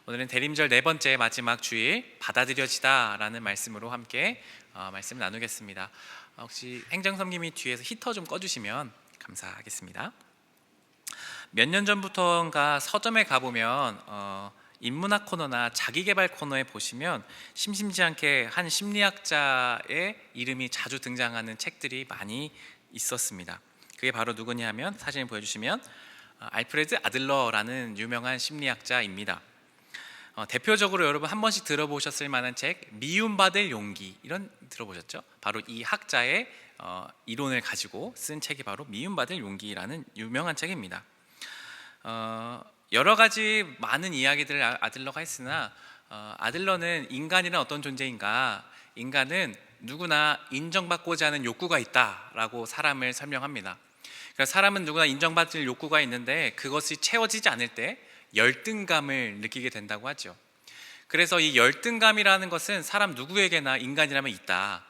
오늘은 대림절 네 번째 마지막 주일 받아들여지다라는 말씀으로 함께 말씀 나누겠습니다. 혹시 행정섬김이 뒤에서 히터 좀 꺼주시면 감사하겠습니다. 몇 년 전부터인가 서점에 가보면 인문학 코너나 자기계발 코너에 보시면 심심치 않게 한 심리학자의 이름이 자주 등장하는 책들이 많이 있었습니다. 그게 바로 누구냐 하면 사진을 보여주시면 알프레드 아들러라는 유명한 심리학자입니다. 대표적으로 여러분 한 번씩 들어보셨을 만한 책 미움받을 용기, 이런 들어보셨죠? 바로 이 학자의 이론을 가지고 쓴 책이 바로 미움받을 용기라는 유명한 책입니다. 여러 가지 많은 이야기들을 아들러가 했으나 아들러는 인간이란 어떤 존재인가, 인간은 누구나 인정받고자 하는 욕구가 있다라고 사람을 설명합니다. 그러니까 사람은 누구나 인정받을 욕구가 있는데 그것이 채워지지 않을 때 열등감을 느끼게 된다고 하죠. 그래서 이 열등감이라는 것은 사람 누구에게나 인간이라면 있다.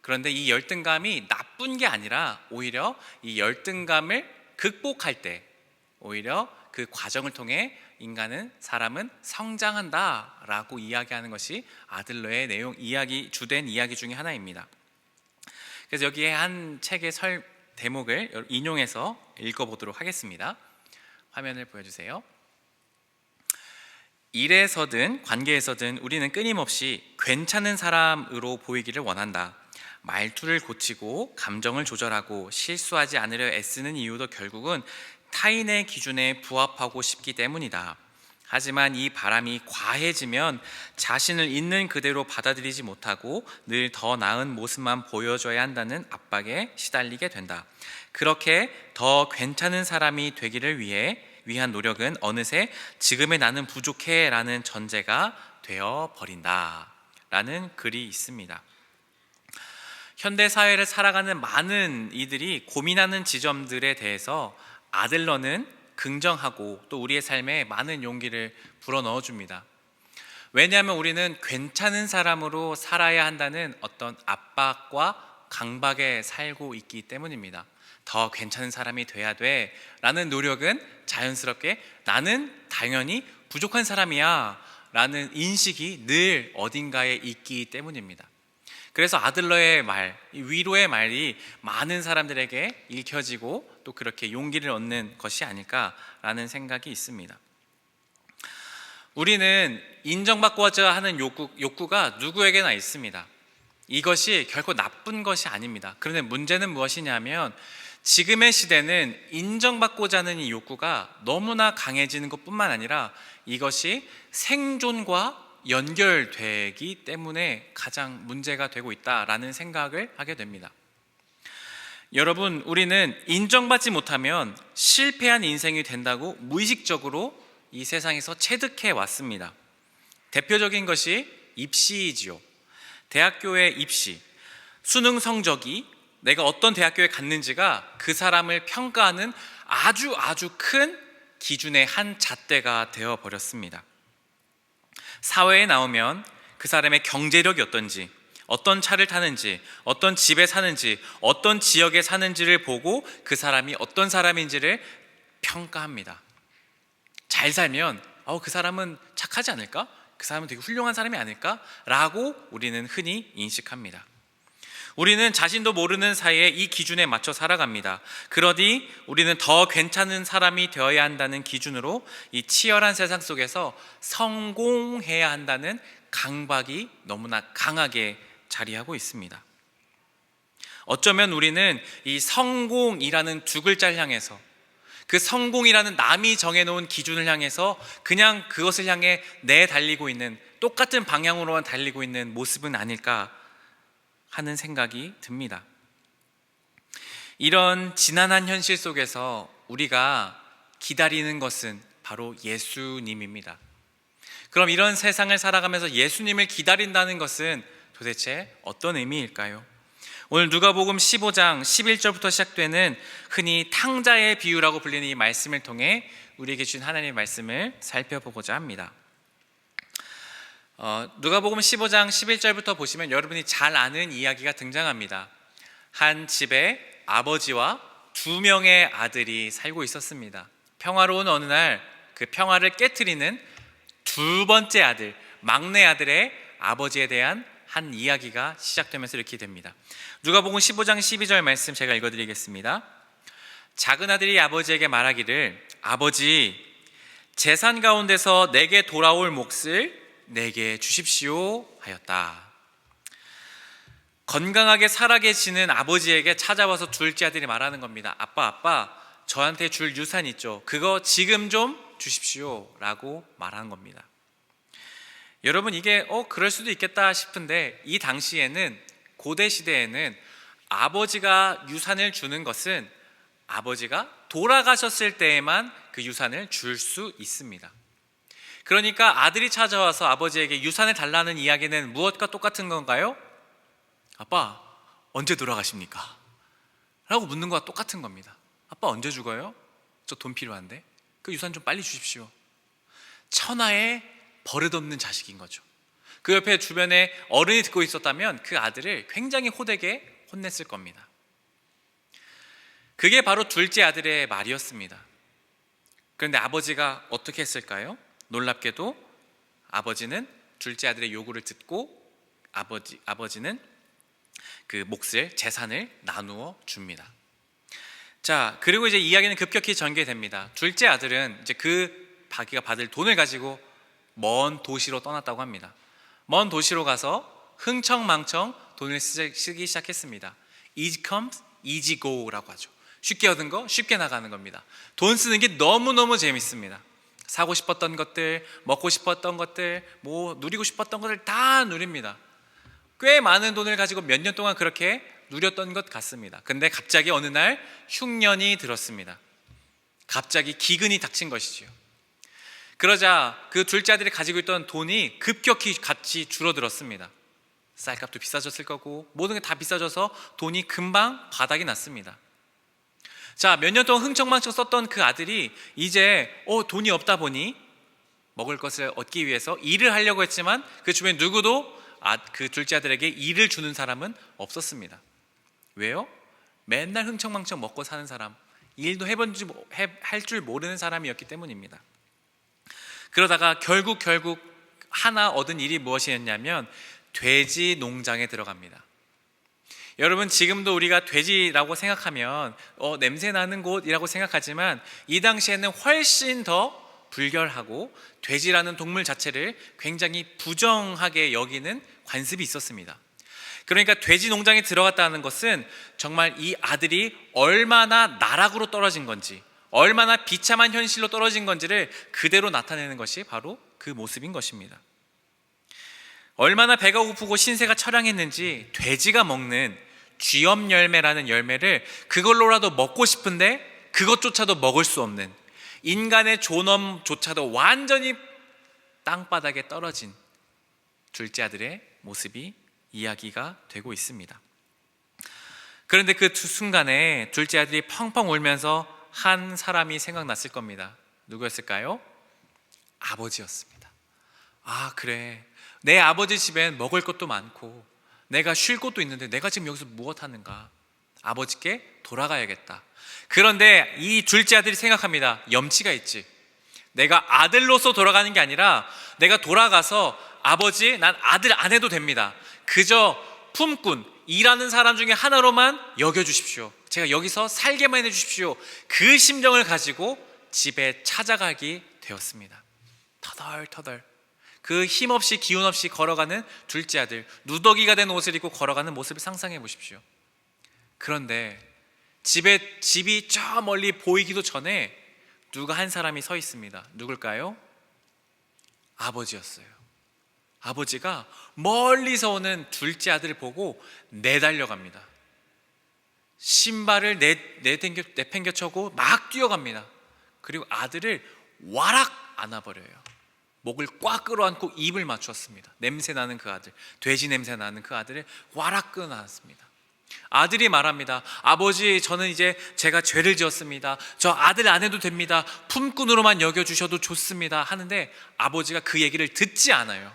그런데 이 열등감이 나쁜 게 아니라 오히려 이 열등감을 극복할 때 오히려 그 과정을 통해 사람은 성장한다라고 이야기하는 것이 아들러의 주된 이야기 중에 하나입니다. 그래서 여기에 한 책의 대목을 인용해서 읽어보도록 하겠습니다. 화면을 보여주세요. 일에서든 관계에서든 우리는 끊임없이 괜찮은 사람으로 보이기를 원한다. 말투를 고치고 감정을 조절하고 실수하지 않으려 애쓰는 이유도 결국은 타인의 기준에 부합하고 싶기 때문이다. 하지만 이 바람이 과해지면 자신을 있는 그대로 받아들이지 못하고 늘 더 나은 모습만 보여줘야 한다는 압박에 시달리게 된다. 그렇게 더 괜찮은 사람이 되기를 위한 노력은 어느새 지금의 나는 부족해 라는 전제가 되어버린다 라는 글이 있습니다. 현대 사회를 살아가는 많은 이들이 고민하는 지점들에 대해서 아들러는 긍정하고 또 우리의 삶에 많은 용기를 불어넣어 줍니다. 왜냐하면 우리는 괜찮은 사람으로 살아야 한다는 어떤 압박과 강박에 살고 있기 때문입니다. 더 괜찮은 사람이 돼야 돼 라는 노력은 자연스럽게 나는 당연히 부족한 사람이야 라는 인식이 늘 어딘가에 있기 때문입니다. 그래서 아들러의 위로의 말이 많은 사람들에게 읽혀지고 또 그렇게 용기를 얻는 것이 아닐까라는 생각이 있습니다. 우리는 인정받고자 하는 욕구가 누구에게나 있습니다. 이것이 결코 나쁜 것이 아닙니다. 그런데 문제는 무엇이냐면 지금의 시대는 인정받고자 하는 이 욕구가 너무나 강해지는 것뿐만 아니라 이것이 생존과 연결되기 때문에 가장 문제가 되고 있다라는 생각을 하게 됩니다. 여러분, 우리는 인정받지 못하면 실패한 인생이 된다고 무의식적으로 이 세상에서 체득해 왔습니다. 대표적인 것이 입시이지요. 대학교의 입시, 수능 성적이 내가 어떤 대학교에 갔는지가 그 사람을 평가하는 아주 큰 기준의 한 잣대가 되어버렸습니다. 사회에 나오면 그 사람의 경제력이 어떤지, 어떤 차를 타는지, 어떤 집에 사는지, 어떤 지역에 사는지를 보고 그 사람이 어떤 사람인지를 평가합니다. 잘 살면 그 사람은 착하지 않을까? 그 사람은 되게 훌륭한 사람이 아닐까? 라고 우리는 흔히 인식합니다. 우리는 자신도 모르는 사이에 이 기준에 맞춰 살아갑니다. 그러니 우리는 더 괜찮은 사람이 되어야 한다는 기준으로 이 치열한 세상 속에서 성공해야 한다는 강박이 너무나 강하게 자리하고 있습니다. 어쩌면 우리는 이 성공이라는 두 글자를 향해서, 그 성공이라는 남이 정해놓은 기준을 향해서 그냥 그것을 향해 내달리고 있는, 똑같은 방향으로만 달리고 있는 모습은 아닐까 하는 생각이 듭니다. 이런 지난한 현실 속에서 우리가 기다리는 것은 바로 예수님입니다. 그럼 이런 세상을 살아가면서 예수님을 기다린다는 것은 도대체 어떤 의미일까요? 오늘 누가복음 15장 11절부터 시작되는 흔히 탕자의 비유라고 불리는 이 말씀을 통해 우리에게 주신 하나님의 말씀을 살펴보고자 합니다. 누가복음 15장 11절부터 보시면 여러분이 잘 아는 이야기가 등장합니다. 한 집에 아버지와 2명의 아들이 살고 있었습니다. 평화로운 어느 날 그 평화를 깨트리는 두 번째 아들, 막내 아들의 아버지에 대한 한 이야기가 시작되면서 이렇게 됩니다. 누가복음 15장 12절 말씀 제가 읽어드리겠습니다. 작은 아들이 아버지에게 말하기를 아버지, 재산 가운데서 내게 돌아올 몫을 내게 주십시오 하였다. 건강하게 살아계시는 아버지에게 찾아와서 둘째 아들이 말하는 겁니다. 아빠, 저한테 줄 유산 있죠? 그거 지금 좀 주십시오 라고 말하는 겁니다. 여러분, 이게 그럴 수도 있겠다 싶은데, 이 당시에는, 고대 시대에는 아버지가 유산을 주는 것은 아버지가 돌아가셨을 때에만 그 유산을 줄 수 있습니다. 그러니까 아들이 찾아와서 아버지에게 유산을 달라는 이야기는 무엇과 똑같은 건가요? 아빠, 언제 돌아가십니까? 라고 묻는 것과 똑같은 겁니다. 아빠 언제 죽어요? 저 돈 필요한데 그 유산 좀 빨리 주십시오. 천하의 버릇없는 자식인 거죠. 그 옆에 주변에 어른이 듣고 있었다면 그 아들을 굉장히 호되게 혼냈을 겁니다. 그게 바로 둘째 아들의 말이었습니다. 그런데 아버지가 어떻게 했을까요? 놀랍게도 아버지는 둘째 아들의 요구를 듣고 아버지는 그 몫을, 재산을 나누어 줍니다. 자, 그리고 이제 이야기는 급격히 전개됩니다. 둘째 아들은 이제 그 자기가 받을 돈을 가지고 먼 도시로 떠났다고 합니다. 먼 도시로 가서 흥청망청 돈을 쓰기 시작했습니다. Easy comes, easy go라고 하죠. 쉽게 얻은 거 쉽게 나가는 겁니다. 돈 쓰는 게 너무너무 재밌습니다. 사고 싶었던 것들, 먹고 싶었던 것들, 누리고 싶었던 것들 다 누립니다. 꽤 많은 돈을 가지고 몇 년 동안 그렇게 누렸던 것 같습니다. 근데 갑자기 어느 날 흉년이 들었습니다. 갑자기 기근이 닥친 것이지요. 그러자 그 둘째 아들이 가지고 있던 돈이 급격히 값이 줄어들었습니다. 쌀값도 비싸졌을 거고 모든 게 다 비싸져서 돈이 금방 바닥이 났습니다. 자, 몇 년 동안 흥청망청 썼던 그 아들이 이제 돈이 없다 보니 먹을 것을 얻기 위해서 일을 하려고 했지만 그 주변에 누구도 그 둘째 아들에게 일을 주는 사람은 없었습니다. 왜요? 맨날 흥청망청 먹고 사는 사람, 일도 할 줄 모르는 사람이었기 때문입니다. 그러다가 결국 하나 얻은 일이 무엇이었냐면 돼지 농장에 들어갑니다. 여러분, 지금도 우리가 돼지라고 생각하면 냄새 나는 곳이라고 생각하지만 이 당시에는 훨씬 더 불결하고 돼지라는 동물 자체를 굉장히 부정하게 여기는 관습이 있었습니다. 그러니까 돼지 농장에 들어갔다는 것은 정말 이 아들이 얼마나 나락으로 떨어진 건지, 얼마나 비참한 현실로 떨어진 건지를 그대로 나타내는 것이 바로 그 모습인 것입니다. 얼마나 배가 고프고 신세가 처량했는지 돼지가 먹는 쥐엄 열매라는 열매를 그걸로라도 먹고 싶은데 그것조차도 먹을 수 없는, 인간의 존엄조차도 완전히 땅바닥에 떨어진 둘째 아들의 모습이 이야기가 되고 있습니다. 그런데 그 순간에 둘째 아들이 펑펑 울면서 한 사람이 생각났을 겁니다. 누구였을까요? 아버지였습니다. 아, 그래, 내 아버지 집엔 먹을 것도 많고 내가 쉴 곳도 있는데 내가 지금 여기서 무엇 하는가? 아버지께 돌아가야겠다. 그런데 이 둘째 아들이 생각합니다. 염치가 있지. 내가 아들로서 돌아가는 게 아니라 내가 돌아가서 아버지, 난 아들 안 해도 됩니다. 그저 품꾼, 일하는 사람 중에 하나로만 여겨주십시오. 제가 여기서 살게만 해주십시오. 그 심정을 가지고 집에 찾아가게 되었습니다. 터덜터덜 그 힘없이 기운 없이 걸어가는 둘째 아들, 누더기가 된 옷을 입고 걸어가는 모습을 상상해 보십시오. 그런데 집이 저 멀리 보이기도 전에 누가 한 사람이 서 있습니다. 누굴까요? 아버지였어요. 아버지가 멀리서 오는 둘째 아들을 보고 내달려갑니다. 신발을 내팽겨 쳐고 막 뛰어갑니다. 그리고 아들을 와락 안아버려요. 목을 꽉 끌어안고 입을 맞추었습니다. 냄새나는 그 아들, 돼지 냄새 나는 그 아들을 와락 끌어안았습니다. 아들이 말합니다. 아버지, 저는 이제 제가 죄를 지었습니다. 저 아들 안 해도 됩니다. 품꾼으로만 여겨주셔도 좋습니다. 하는데 아버지가 그 얘기를 듣지 않아요.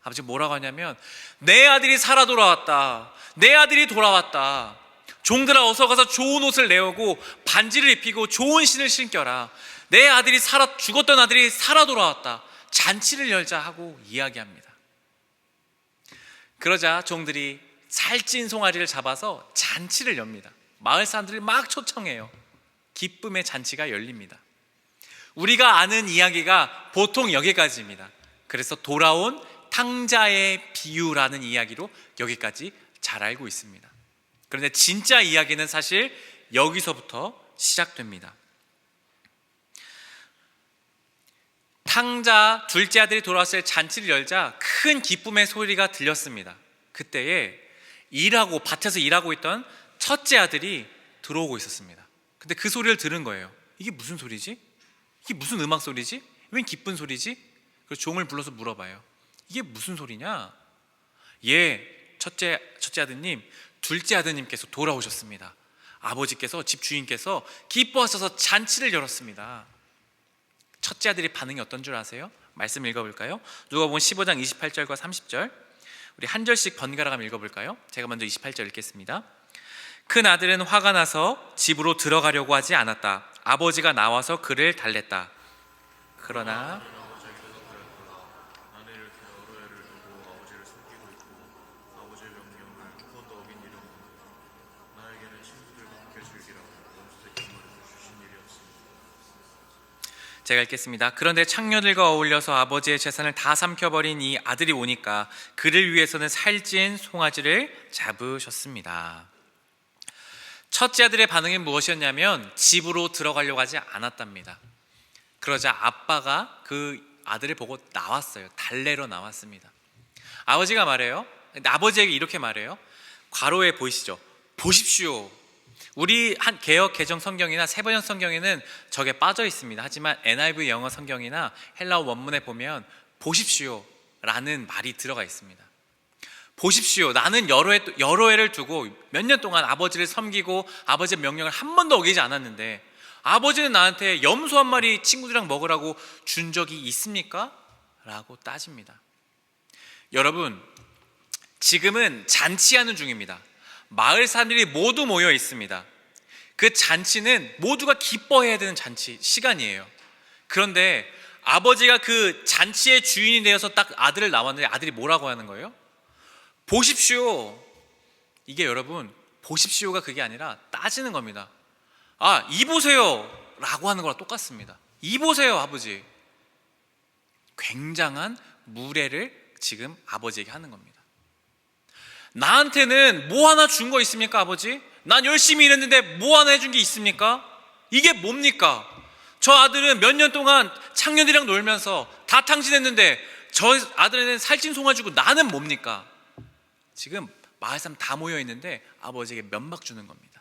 아버지가 뭐라고 하냐면, 내 아들이 살아 돌아왔다. 내 아들이 돌아왔다. 종들아, 어서 가서 좋은 옷을 내오고 반지를 입히고 좋은 신을 신겨라. 내 아들이 죽었던 아들이 살아 돌아왔다. 잔치를 열자 하고 이야기합니다. 그러자 종들이 살찐 송아지를 잡아서 잔치를 엽니다. 마을 사람들이 막 초청해요. 기쁨의 잔치가 열립니다. 우리가 아는 이야기가 보통 여기까지입니다. 그래서 돌아온 탕자의 비유라는 이야기로 여기까지 잘 알고 있습니다. 그런데 진짜 이야기는 사실 여기서부터 시작됩니다. 탕자 둘째 아들이 돌아왔을 때 잔치를 열자 큰 기쁨의 소리가 들렸습니다. 그때에 밭에서 일하고 있던 첫째 아들이 들어오고 있었습니다. 근데 그 소리를 들은 거예요. 이게 무슨 소리지? 이게 무슨 음악 소리지? 웬 기쁜 소리지? 그래서 종을 불러서 물어봐요. 이게 무슨 소리냐? 첫째 아드님, 둘째 아드님께서 돌아오셨습니다. 아버지께서, 집주인께서 기뻐하셔서 잔치를 열었습니다. 첫째 아들의 반응이 어떤 줄 아세요? 말씀 읽어볼까요? 누가복음 15장 28절과 30절, 우리 한 절씩 번갈아 가며 읽어볼까요? 제가 먼저 28절 읽겠습니다. 큰 아들은 화가 나서 집으로 들어가려고 하지 않았다. 아버지가 나와서 그를 달랬다. 그러나 제가 읽겠습니다. 그런데 창녀들과 어울려서 아버지의 재산을 다 삼켜버린 이 아들이 오니까 그를 위해서는 살찐 송아지를 잡으셨습니다. 첫째 아들의 반응이 무엇이었냐면 집으로 들어가려고 하지 않았답니다. 그러자 아빠가 그 아들을 보고 나왔어요. 달래러 나왔습니다. 아버지가 말해요. 아버지에게 이렇게 말해요. 괄호에 보이시죠? 보십시오. 우리 한 개역 개정 성경이나 세번역 성경에는 저게 빠져 있습니다. 하지만 NIV 영어 성경이나 헬라어 원문에 보면 보십시오 라는 말이 들어가 있습니다. 보십시오. 나는 여러 해를 두고 몇 년 동안 아버지를 섬기고 아버지의 명령을 한 번도 어기지 않았는데 아버지는 나한테 염소 한 마리 친구들이랑 먹으라고 준 적이 있습니까? 라고 따집니다. 여러분, 지금은 잔치하는 중입니다. 마을 사람들이 모두 모여 있습니다. 그 잔치는 모두가 기뻐해야 되는 잔치 시간이에요. 그런데 아버지가 그 잔치의 주인이 되어서 딱 아들을 낳았는데 아들이 뭐라고 하는 거예요? 보십시오. 이게 여러분, 보십시오가 그게 아니라 따지는 겁니다. 이 보세요 라고 하는 거랑 똑같습니다. 이 보세요 아버지. 굉장한 무례를 지금 아버지에게 하는 겁니다. 나한테는 뭐 하나 준 거 있습니까 아버지? 난 열심히 일했는데 뭐 하나 해준 게 있습니까? 이게 뭡니까? 저 아들은 몇 년 동안 창년이랑 놀면서 다 탕진했는데 저 아들은 살찐 송아 주고 나는 뭡니까? 지금 마을 사람 다 모여 있는데 아버지에게 면박 주는 겁니다.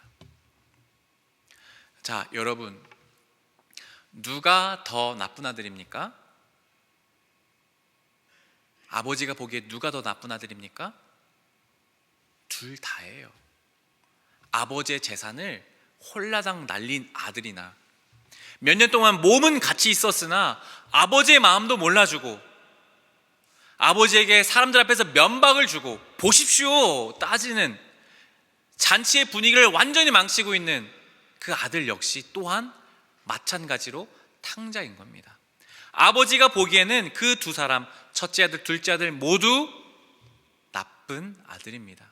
자, 여러분, 누가 더 나쁜 아들입니까? 아버지가 보기에 누가 더 나쁜 아들입니까? 둘 다예요. 아버지의 재산을 홀라당 날린 아들이나 몇 년 동안 몸은 같이 있었으나 아버지의 마음도 몰라주고 아버지에게 사람들 앞에서 면박을 주고 보십시오 따지는 잔치의 분위기를 완전히 망치고 있는 그 아들 역시 또한 마찬가지로 탕자인 겁니다. 아버지가 보기에는 그 두 사람, 첫째 아들, 둘째 아들 모두 나쁜 아들입니다.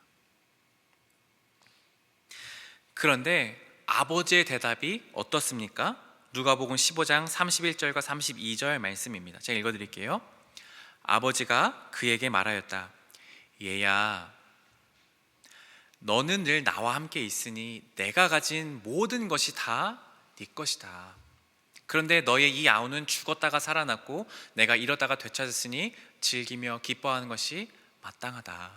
그런데 아버지의 대답이 어떻습니까? 누가복음 15장 31절과 32절 말씀입니다. 제가 읽어드릴게요. 아버지가 그에게 말하였다. 얘야, 너는 늘 나와 함께 있으니 내가 가진 모든 것이 다 네 것이다. 그런데 너의 이 아우는 죽었다가 살아났고 내가 잃었다가 되찾았으니 즐기며 기뻐하는 것이 마땅하다.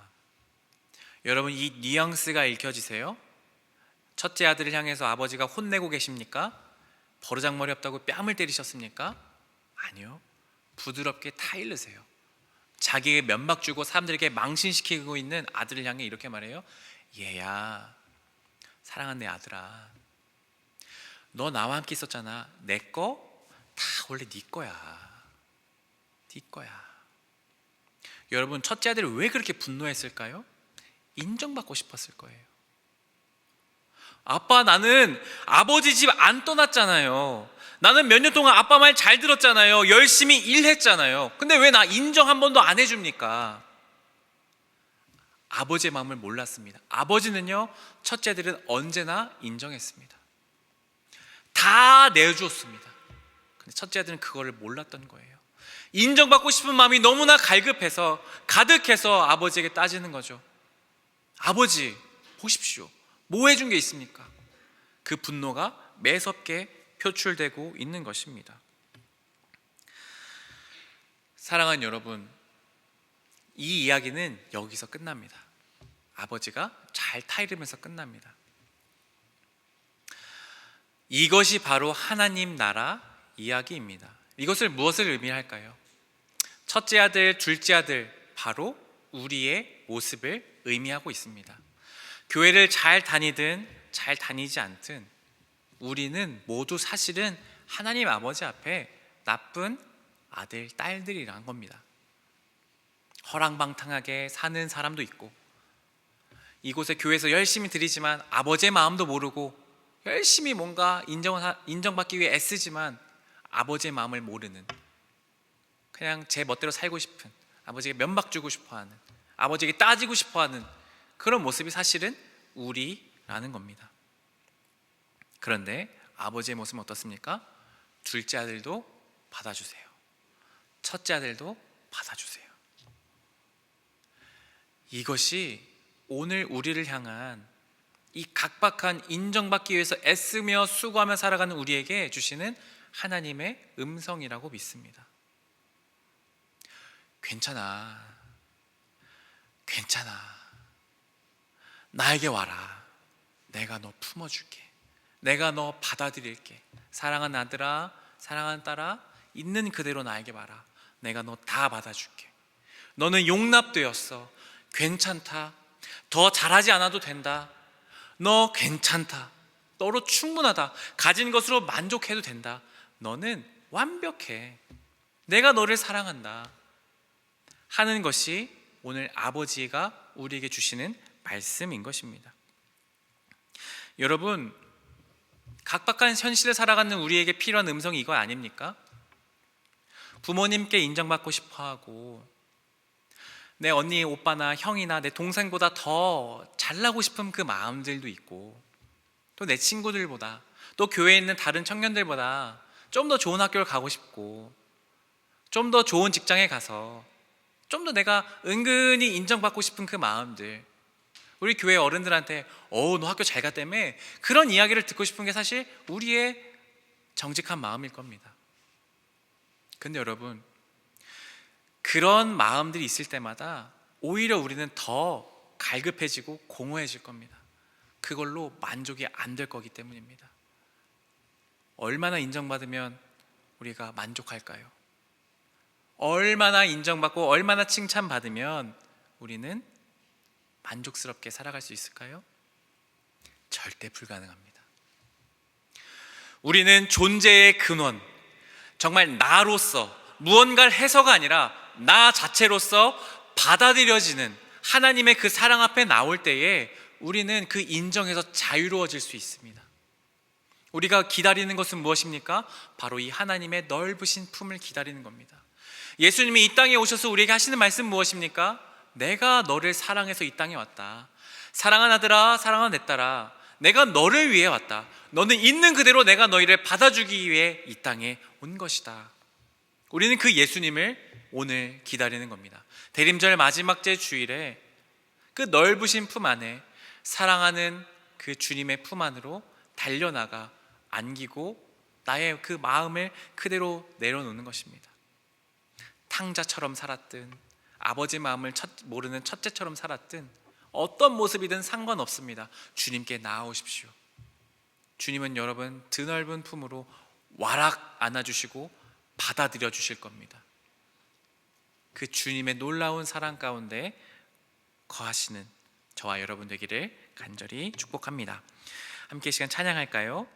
여러분, 이 뉘앙스가 읽혀지세요? 첫째 아들을 향해서 아버지가 혼내고 계십니까? 버르장머리 없다고 뺨을 때리셨습니까? 아니요. 부드럽게 타일르세요. 자기에게 면박 주고 사람들에게 망신시키고 있는 아들을 향해 이렇게 말해요. 얘야, 사랑하는 내 아들아, 너 나와 함께 있었잖아. 내 거 다 원래 네 거야. 네 거야. 여러분, 첫째 아들이 왜 그렇게 분노했을까요? 인정받고 싶었을 거예요. 아빠, 나는 아버지 집 안 떠났잖아요. 나는 몇 년 동안 아빠 말 잘 들었잖아요. 열심히 일했잖아요. 근데 왜 나 인정 한 번도 안 해줍니까? 아버지의 마음을 몰랐습니다. 아버지는요, 첫째들은 언제나 인정했습니다. 다 내주었습니다. 근데 첫째들은 그거를 몰랐던 거예요. 인정받고 싶은 마음이 너무나 갈급해서, 가득해서 아버지에게 따지는 거죠. 아버지, 보십시오. 뭐 해준 게 있습니까? 그 분노가 매섭게 표출되고 있는 것입니다. 사랑하는 여러분, 이 이야기는 여기서 끝납니다. 아버지가 잘 타이르면서 끝납니다. 이것이 바로 하나님 나라 이야기입니다. 이것을 무엇을 의미할까요? 첫째 아들, 둘째 아들, 바로 우리의 모습을 의미하고 있습니다. 교회를 잘 다니든 잘 다니지 않든 우리는 모두 사실은 하나님 아버지 앞에 나쁜 아들, 딸들이란 겁니다. 허랑방탕하게 사는 사람도 있고, 이곳에 교회에서 열심히 드리지만 아버지의 마음도 모르고 열심히 뭔가 인정받기 위해 애쓰지만 아버지의 마음을 모르는, 그냥 제 멋대로 살고 싶은, 아버지에게 면박 주고 싶어하는, 아버지에게 따지고 싶어하는 그런 모습이 사실은 우리라는 겁니다. 그런데 아버지의 모습은 어떻습니까? 둘째 아들도 받아주세요. 첫째 아들도 받아주세요. 이것이 오늘 우리를 향한 이 각박한 인정받기 위해서 애쓰며 수고하며 살아가는 우리에게 주시는 하나님의 음성이라고 믿습니다. 괜찮아. 나에게 와라. 내가 너 품어줄게. 내가 너 받아들일게. 사랑하는 아들아, 사랑하는 딸아, 있는 그대로 나에게 와라. 내가 너 다 받아줄게. 너는 용납되었어. 괜찮다. 더 잘하지 않아도 된다. 너 괜찮다. 너로 충분하다. 가진 것으로 만족해도 된다. 너는 완벽해. 내가 너를 사랑한다. 하는 것이 오늘 아버지가 우리에게 주시는 말씀인 것입니다. 여러분, 각박한 현실을 살아가는 우리에게 필요한 음성이 이거 아닙니까? 부모님께 인정받고 싶어하고, 내 언니, 오빠나 형이나 내 동생보다 더 잘나고 싶은 그 마음들도 있고, 또 내 친구들보다, 또 교회에 있는 다른 청년들보다 좀 더 좋은 학교를 가고 싶고, 좀 더 좋은 직장에 가서 좀 더 내가 은근히 인정받고 싶은 그 마음들, 우리 교회 어른들한테 너 학교 잘 갔다며, 그런 이야기를 듣고 싶은 게 사실 우리의 정직한 마음일 겁니다. 근데 여러분, 그런 마음들이 있을 때마다 오히려 우리는 더 갈급해지고 공허해질 겁니다. 그걸로 만족이 안 될 거기 때문입니다. 얼마나 인정받으면 우리가 만족할까요? 얼마나 인정받고 얼마나 칭찬받으면 우리는 만족스럽게 살아갈 수 있을까요? 절대 불가능합니다. 우리는 존재의 근원, 정말 나로서 무언가를 해서가 아니라 나 자체로서 받아들여지는 하나님의 그 사랑 앞에 나올 때에 우리는 그 인정에서 자유로워질 수 있습니다. 우리가 기다리는 것은 무엇입니까? 바로 이 하나님의 넓으신 품을 기다리는 겁니다. 예수님이 이 땅에 오셔서 우리에게 하시는 말씀 무엇입니까? 내가 너를 사랑해서 이 땅에 왔다. 사랑하는 아들아, 사랑하는 내 딸아, 내가 너를 위해 왔다. 너는 있는 그대로 내가 너희를 받아주기 위해 이 땅에 온 것이다. 우리는 그 예수님을 오늘 기다리는 겁니다. 대림절 마지막 제 주일에 그 넓으신 품 안에 사랑하는 그 주님의 품 안으로 달려나가 안기고 나의 그 마음을 그대로 내려놓는 것입니다. 탕자처럼 살았든 아버지 마음을 모르는 첫째처럼 살았든 어떤 모습이든 상관없습니다. 주님께 나아오십시오. 주님은 여러분 드넓은 품으로 와락 안아주시고 받아들여 주실 겁니다. 그 주님의 놀라운 사랑 가운데 거하시는 저와 여러분 되기를 간절히 축복합니다. 함께 이 시간 찬양할까요?